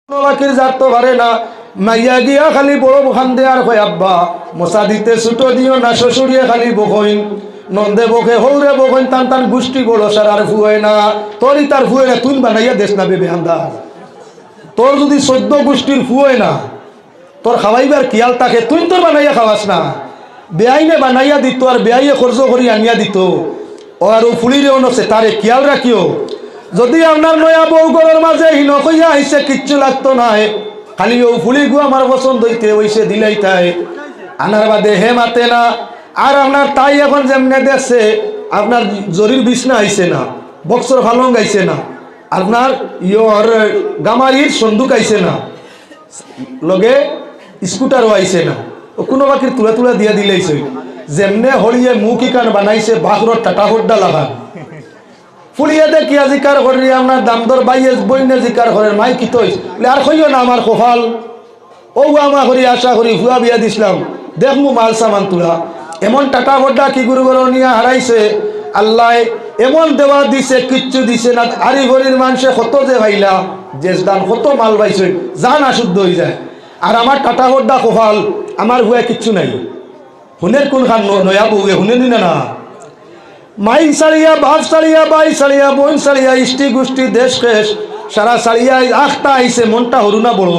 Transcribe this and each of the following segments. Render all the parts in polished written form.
বাকির যার তো পারে না মাইয়া গিয়া খালি বড় বখান দে আর কয় আব্বা মশা দিতে ছুটো দিও না শ্বশুরিয়ে খালি বকইন নন্দে বকে হৌরে বকইন টান টান গুষ্টি বড় সার আর ফুয়ে না তোরই তার ফুয়ে না তুই বানাইয়া দেশ না বেবে আন্দাজ তোর যদি 14 গোষ্ঠীর ফুয়ে না তোর খাওয়াইবার কিয়াল থাকে তুই তোর বানাইয়া খাওয়াস না বেআইনে বানাইয়া দিত আর বেআইয়ে খরচ করি আনিয়া দিত ও আর ফুলিরেও নছে তারে কিয়াল রাখিও যদি আপনার নয়া বউ ঘরের মাঝে হিন কইয়া আইসে কিচ্ছু লাগতো না খালি ও ফুলি গু আমার পছন্দ হইতে ওইসে দিলাই তাই আনার বাদে হে মাতে না আর আপনার তাই এখন যেমনে দেখছে আপনার জরির বিছনা আইছে না বক্সর ফালং আইছে না আপনার ইয়র গামারির সন্দুক আইছে না লগে স্কুটারও আইছে না ও কোনো বাকির তুলা তুলা দিয়া দিলেইছে যেমনে হরিয়ে মুখ ইকান বানাইছে বাঘরর টাটা হোড্ডা লাগান ফুলিয়ে দেখিয়া জিকার করি আপনার দামদর বাইয়ে বইনে জিকার করেন মাই কি তৈস আর কইও না আমার কপাল ও আমা করি আশা করি ফুয়া বিয়া দিছিলাম দেখমু মাল সামান তুলা এমন টাটা হোড্ডা কি গুরু গরু নিয়ে হারাইছে আল্লাহ এমন দেওয়া দিছে কিচ্ছু দিছে না আরি ঘরের মানুষে কত যে ভাইলা যে দান কত মাল পাইছে জান আশুদ্ধ হয়ে যায় আর আমার টাটা হোড্ডা কপাল আমার হুয়া কিচ্ছু নাই হুনের কোন খান নয়া বউয়ে হুনেনি না মাই সারিয়া বাপ সারিয়া বাই সারিয়া বোন সারিয়া ইষ্টি গোষ্ঠী দেশ শেষ সারা সারিয়া আখটা আইছে মনটা হরু না বড়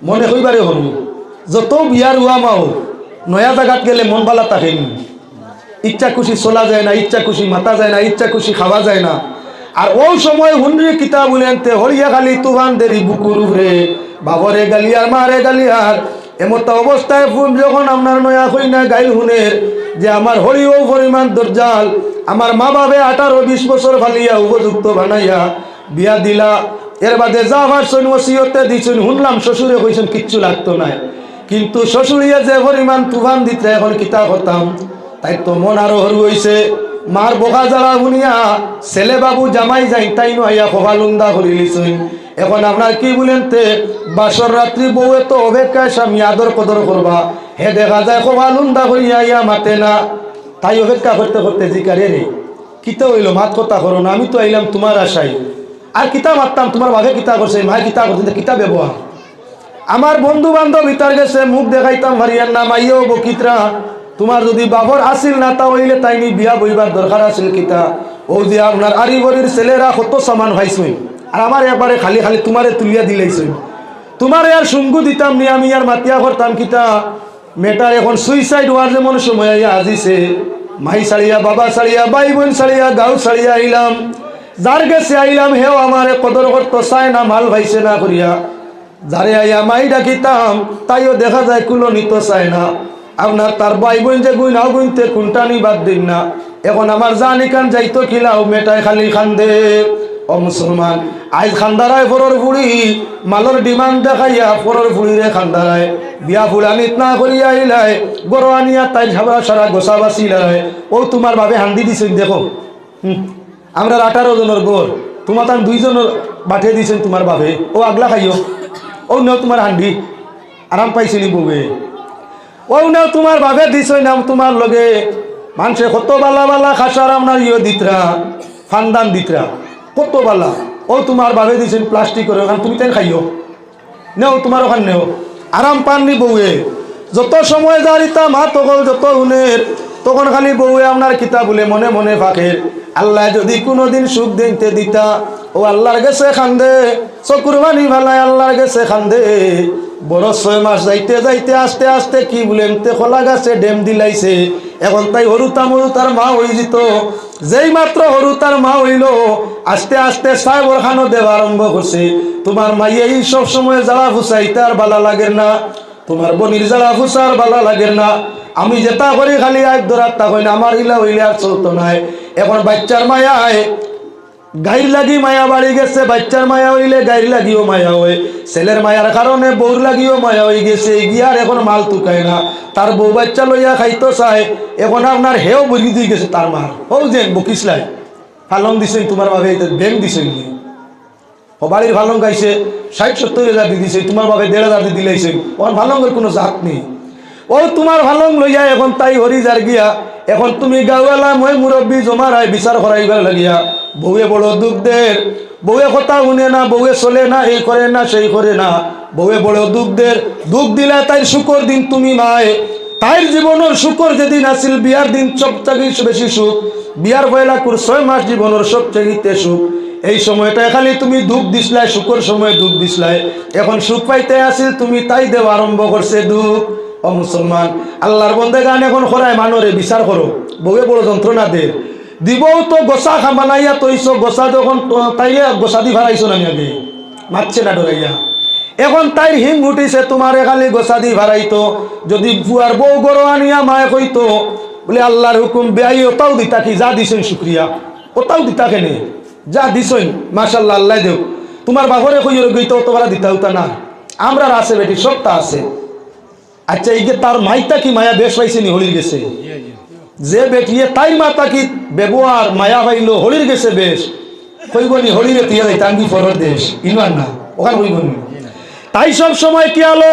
মনে হইবারে হরু যত বিয়ার হুয়া মাও নয়া জায়গাত গেলে মন বালা থাকেন ইচ্ছা খুশি চলা যায় না ইচ্ছা খুশি মাতা যায় না ইচ্ছা খুশি খাওয়া যায় না আর ওই সময় হুনরি কিতাব বলেনতে হরিয়া খালি তুফান দেরি বুকুর উপরে বাবরে গালিয়ার মারে গালিয়ার এমত অবস্থায় যখন আপনার নয়া হই না গাইল হুনের যে আমার হরিও পরিমাণ দরজাল আমার মা বাবে 18-20 বছর ফালিয়া উপযুক্ত বানাইয়া বিয়া দিলা এর বাদে যা ভার্সন ওসিয়তে দিছেন শুনলাম শ্বশুরে কইছেন কিচ্ছু লাগতো না কিন্তু শ্বশুরিয়া যে পরিমাণ তুফান দিতে এখন কিতা করতাম তাই তো মন আরো হরু হইছে মার বোকা জ্বালা শুনিয়া ছেলে বাবু জামাই যাই তাই নইয়া খোভালুন্দা করি লিছুন এখন আপনার কি বলেন তে বাসর রাত্রি বউয়ে তো অপেক্ষায় স্বামী আদর কদর করবা হে দেখা যায় খোভালুন্দা করিয়া ইয়া মাতে না তাই অপেক্ষা করতে করতে জিকারে রে কিতা হইল মাত কথা করো না আমি তো আইলাম তোমার আশায় আর কিতা মারতাম তোমার বাপে কিতা করছে মায় কিতা করছে কিতা ব্যবহার আমার বন্ধু বান্ধব ইতার গেছে মুখ দেখাইতাম হারিয়ার না মাইও বকিতরা তোমার যদি বাবর আসিল না তা হইলে তাই নি বিয়া বইবার দরকার আছিল কিতা ও যে আপনার আরিবরির ছেলেরা কত সামান ভাইছই আর আমার একবারে খালি খালি তোমারে তুলিয়া দিলাইছই তোমারে আর সঙ্গু দিতাম নি আমি আর মাতিয়া করতাম কিতা মেটার এখন সুইসাইড হওয়ার যেমন সময় আজিছে মাই সারিয়া বাবা সারিয়া ভাই বোন সারিয়া গাঁও সারিয়া আইলাম যার গেছে আইলাম হেও আমারে কদর করতো চায় না মাল ভাইছে না করিয়া যারে আইয়া মাই ডাকিতাম তাইও দেখা যায় কুলো নিত চায় না আপনার তার ভাই বোন যে গুই নাও গুনতে কোনটানি বাদ দিন না এখন আমার জানি কান যাইতো খিলাও মেটায় খালি খান্দে ও মুসলমান আইজ খান্দারায় ফরর ফুড়ি মালর ডিমান্ড দেখাইয়া ফরর ফুড়িরে খান্দারায় বিয়া ফুলানিত না করিয়া আইলায় গরো আনিয়া তাই ঝাবড়া সারা গোসা বাসিলায় ও তোমার ভাবে হান্দি দিছেন দেখো আমরা 18 জনের গোর তোমার তার 2 জনের বাঠিয়ে দিয়েছেন তোমার ভাবে ও আগলা খাইও ও নেও তোমার হান্ডি আরাম পাইছিনি বউয়ে ও নেও তোমার ভাবে দিছই নাম তোমার লগে মানুষে কত বালা বালা খাসার আপনার ইয়ে দিতরা ফান্দান দিতরা কত বালা ও তোমার ভাবে দিছেন প্লাস্টিক করে ওখানে তুমি তাই খাইও নেও তোমার ওখানে নেও আরাম পাননি বউয়ে যত সময় যারিতা মা তখন যত উনের তখন খালি বউয়ে আপনার কিতা বলে মনে মনে ফাঁকের আল্লাহ যদি কোনোদিন সুখ দিতে দিতা ও আল্লাহর গেছে খান্দে চকুর বানি ভালায় আল্লাহর গেছে খান্দে বড় 6 মাস যাইতে যাইতে আস্তে আস্তে কি বলেন তে খোলা গাছে ডেম দিলাইছে এখন তাই হরুতা মরুতার মা হয়ে যেত যেই মাত্র হরুতার মা হইল আস্তে আস্তে সাহেবর খানো দেওয়া আরম্ভ করছে তোমার মাইয়া এই সব সময় জ্বালা ফুসাইতে আর ভালো লাগে না তোমার বনির জ্বালা ফুসার ভালো লাগে না আমি যেটা করি খালি আয় ধরার তা কই না আমার ইলা হইলে আর চলতো নাই এখন বাচ্চার মায়া আয় গাইর লাগি মায়া বাড়ি গেছে বাচ্চার মায়া হইলে গাইর লাগিও মায়া হয় ছেলের মায়ার কারণে বউর লাগিও মায়া হয়ে গেছে গিয়ার এখন মাল তুকায় না তার বউ বাচ্চা লইয়া খাইতো চায় এখন আপনার হেও বলি দিয়ে গেছে তার মার ও যেন বকিসলাই ফালং দিছেন তোমার ভাবে ব্যাংক দিছেন ও বাড়ির ফালং গাইছে 60-70 হাজার দিয়ে দিছে তোমার ভাবে 1,500 দিয়ে দিলাইছে ওর ফালংয়ের কোনো জাত নেই ও তোমার ফালং লইয়া এখন তাই হরি যার গিয়া এখন তুমি গাওয়ালা মই মুরব্বী জমার আয় বিচার করাইবার লাগিয়া বউয়ে বড় দুঃখ দের বউয়ে কথা শুনে না, বউয়ে চলে না, এই করে না, সেই করে না, বউয়ে বড় দুঃখ দিলে তাই শুকর দিন তুমি মায়। তাইর জীবনের শুকর যেদিন আসিল বিয়ার দিন সবথেকে বেশি সুখ, বিয়ার পয়লা 6 মাস জীবনের সবচেয়ে সুখ। এই সময়টা খালি তুমি দুঃখ দিসলাই, সুখর সময় দুঃখ দিসলাই, এখন সুখ পাইতে আসিল তুমি তাই দেওয়া আরম্ভ করছে দুঃখ। ও মুসলমান, আল্লাহর বন্দে গান এখন খরায় মানরে বিচার করো, বউয়ে বড় যন্ত্রণা দে দিবও তো গোসা বানাইয়া তৈছ, গোসা যখন তাই গোসা দি ভাড়াইছো না আগে মারছে না ডরাইয়া, এখন তাই হিম উঠিছে তোমার খালি গোসা দি ভাড়াইতো। যদি বুয়ার বউ গরো আনিয়া মায়ে কইতো বলে আল্লাহর হুকুম বেআই ওটাও দিতা কি, যা দিছেন শুক্রিয়া, ওটাও দিতা কেনে, যা দিছই মাশাল্লাহ আল্লাহ দেও, তোমার বাঘরে কইর গইতো তোমরা দিতা উতা না, আমরা আছে বেটি সবটা আছে। আচ্ছা এই যে তার মাইতা কি মায়া বেশ পাইছে নি হলির গেছে, যে বেটিয়ে তাই মাতা কি ব্যবহার মায়া পাইল হলির গেছে বেশ, কইবনি হলিরে তিয়া যাই টাঙ্গি ফরর দেশ ইমান না ওখানে কইবনি। তাই সব সময় কি আলো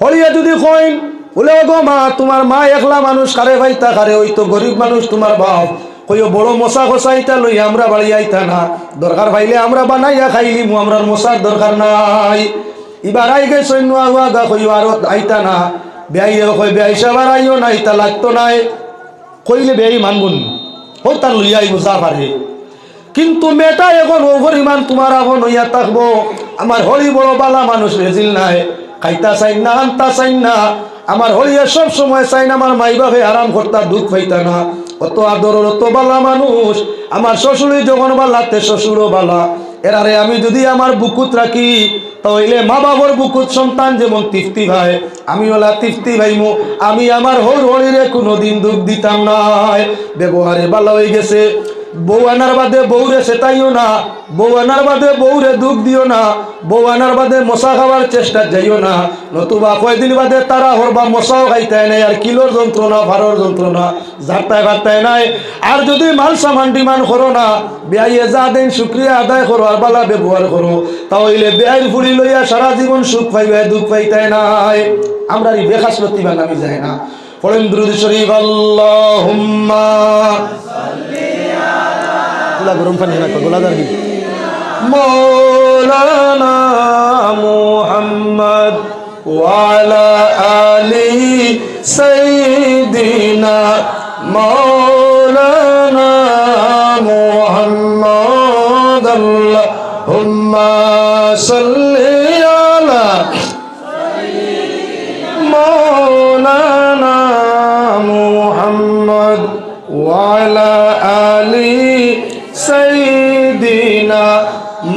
হলিয়ে যদি কইন বলে গো মা তোমার মা একলা মানুষ কারে ভাইতা কারে, ওই তো গরিব মানুষ তোমার বাপ, কইও বড় মশা খসাইতা লই আমরা বাড়ি আইতা না, দরকার ভাইলে আমরা বানাইয়া খাইলি মু, আমরার মশার দরকার নাই। এবার আই গে সৈন্য আগা কইও আর আইতা না, বেআইয়ে কই বেআইসা বাড়াইও না, ইতা লাগতো নাই, কইলে বেআই মানবন হোক তার লইয়া আইব যা পারে। কিন্তু মেয়েটা এখন ও পরিমাণ তোমার আপন হইয়া থাকবো, আমার হলি বড় বালা মানুষ রেজিল নাই, খাইতা চাই না আনতা চাই না, আমার হলিয়া সব সময় চাই না আমার মাই বাপে আরাম করতা দুঃখ পাইতা না, অত আদর অত বালা মানুষ, আমার শ্বশুরি যখন বালাতে শ্বশুরও বালা, এরারে আমি যদি আমার বুকুত রাখি তাহলে মা বাবার বুকুত সন্তান যেমন তৃপ্তি ভাই, আমি ওলা তৃপ্তি ভাইমু, আমি আমার হলিরে কোনোদিন দুঃখ দিতাম নাই। ব্যবহারে বালা হয়ে গেছে, বউ আনার বাদে বউরে সেটাইও না, বউ আনার বাদে বউরে দুঃখ দিও না, বউ আনার বাদে মশা খাওয়ার চেষ্টা যাইও না, নতুবা কয়দিন বাদে তারা হরবা মশাও খাইতে নাই, আর কিলোর যন্ত্রণা ভাড়ার যন্ত্রণা ঝাড়তায় ঘাটতায় নাই। আর যদি মাল সামান ডিমান্ড করো না, বেআইয়ে যা দেন শুক্রিয়া আদায় করো আর বালা ব্যবহার করো, তাহলে বেআইর ফুলি লইয়া সারা জীবন সুখ পাইবে দুঃখ পাইতাই নাই। আমরা এই বেখাসলতি বানামি যায় না, পড়েন দুরূদ শরীফ আল্লাহুম্মা গরম পানি না গোলাদার কি মৌলানা মুহাম্মদ ওয়ালা আলি সাইয়্যিদিনা মৌলানা মুহাম্মদ আল্লাহুম্মা সাল্লি আলা মৌলানা মুহাম্মদ ওয়ালা আলি সাইয়্যিদিনা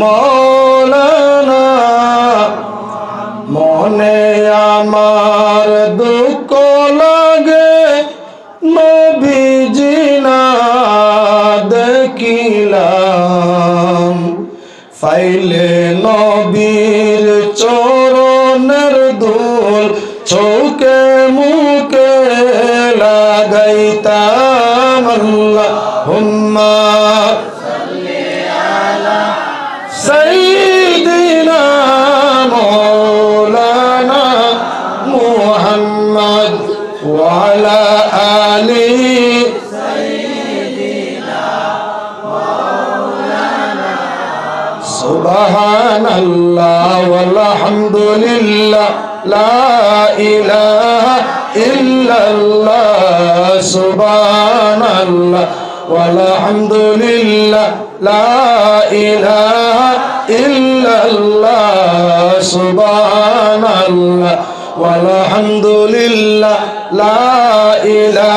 মৌলানা। মনে আমার দুঃখ লাগে নবীজি না দেখিলাম, ফাইলে নবীর চরণের ধুল চৌকে মুখে লাগাইতাম। আল্লাহুম্মা সাইয়্যিদিনা মৌলানা মুহাম্মদ ওয়ালা আলি সাইয়্যিদিনা মৌলানা। সুবহানাল্লাহ ওয়ালহামদুলিল্লাহ লা ইলাহা ইল্লাল্লাহ, সুবহানাল্লাহ ওয়ালহামদুলিল্লাহ লা ইলাহা ইল্লাল্লাহ, সুবহানাল্লাহ ওয়ালহামদুলিল্লাহ লা ইলাহা